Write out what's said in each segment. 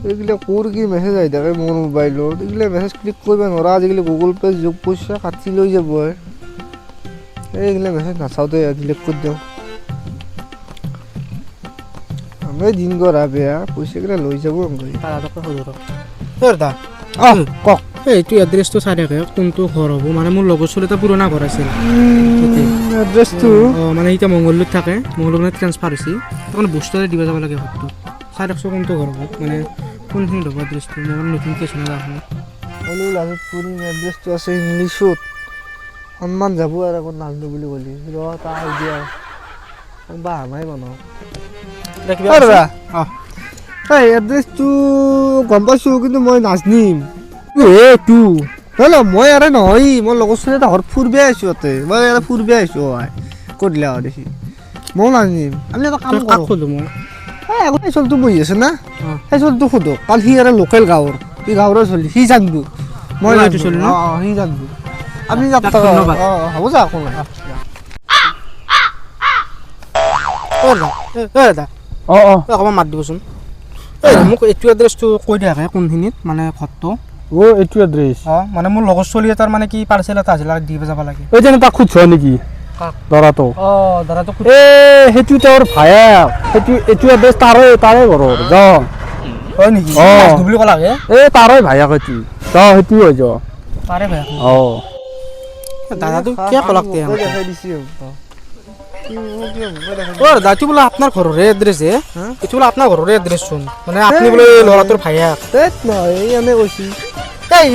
এইগিলা ক'ৰ কি মেছেজ আহি থাকে মোৰ মোবাইলত, এইগিলা মেছেজ ক্লিক কৰিব নোৱাৰা আজিকালি। গুগল পে' যোগ পইচা কাটি লৈ যাব। এইগিলা মেছেজ নাচাওঁতে ডিলিট কৰি দিওঁ। আমি দিন কৰা বেয়া, পইচাকেইটা লৈ যাব দাদা কওক। এইটো এড্ৰেছটো চাই থাকে কোনটো ঘৰ হ'ব, মানে মোৰ লগৰ ছোৱালী এটা পুৰণা ঘৰ আছিল এড্ৰেছটো মানে এতিয়া মংগলদৈত থাকে, মংগলদৈত ট্ৰেন্সফাৰ হৈছে, মানে বস্তু দিব যাব লাগে ঘৰটো। চাই ৰাখছোঁ কোনটো ঘৰ হ'ব, মানে কোনখিনিত হ'ব এড্ৰেছটো। মই মানে নতুনকৈ চিনা যাওঁ হ'লেও লাজত পৰিম। এড্ৰেছটো আছে ইংলিছত, সন্মান যাব আৰু আকৌ নাজনো বুলি ক'লি ৰ তাৰ আইডিয়া বা নাই বনাওঁ। এই এড্ৰেছটো গম পাইছোঁ, কিন্তু মই নাজনিম। এইটো হেল্ল' মই ইয়াৰে নহয়, মই লগৰ ছোৱালী এটা ঘৰত ফুৰিব আহিছোঁ। ইয়াতে মই ইয়াতে ফুৰিব আহিছোঁ। ক'ত দিলা দেখি ময়ো নাজনিম। আমি এটা কাম কৰোঁ, সোধো মই এই ছোৱালীটো বহি আছে না, সেই ছোৱালীটো সোধক। কাৰণ সি আৰু লোকেল গাঁৱৰ, সি গাঁৱৰে ছোৱালী, সি জানিব। মই এইটো ছোৱালী ন? সি জানিব। আপুনি ধন্যবাদ। হ'ব যা একো নাই। দাদা অকণমান মাত দিবচোন। মোক এইটো এড্ৰেছটো কৈ দিয়া কোনখিনিত মানে ঘৰটো। এইটো এড্ৰেছ মানে মোৰ লগৰ ছোৱালী এটাৰ মানে কি পাৰ্চেল এটা আছিল, দিব যাব লাগে। এই যে তাক সুধছ নেকি দৰাটো? দাদাটো সেইটো তেওঁৰ ভায়েক, এইটো এড্ৰেছ তাৰে ঘৰৰ যা। হয় নেকি বুলি ক'লা তাৰে ভায়েক এইটো সেইটো হৈ যা তাৰে ভায়েক। দাদাটো কিয় ক'লাক দাদাটো বোলে আপোনাৰ ঘৰৰে এড্ৰেছ এইটো বোলে আপোনাৰ ঘৰৰে এড্ৰেছ চোন, মানে আপুনি বোলে ল'ৰাটোৰ ভায়েক। নহয় এনে কৈছি,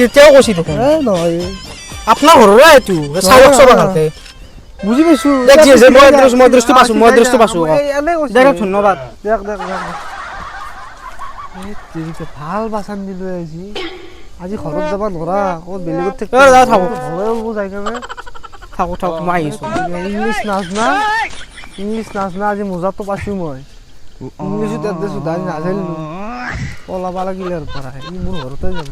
এতিয়াও কৈছি দেখোন নহয় আপোনাৰ ঘৰৰে এইটো। চাওক চব ভালকে বুজি পাইছোঁ। মই এড্ৰেছটো পাইছোঁ। ধন্যবাদ। ভাল বাচান দিলো আজি ঘৰত যাব নোৱাৰা, ক'ত বেলেগত থাকো মই আহিছোঁ। ইংলিছ নাজনা আজি মোজাটো পাইছোঁ মই। ইংলিছত এড্ৰেছ সোধাই নাজানিলোঁ, পলাব লাগিলে আৰু পৰা মোৰ ঘৰতে যাব।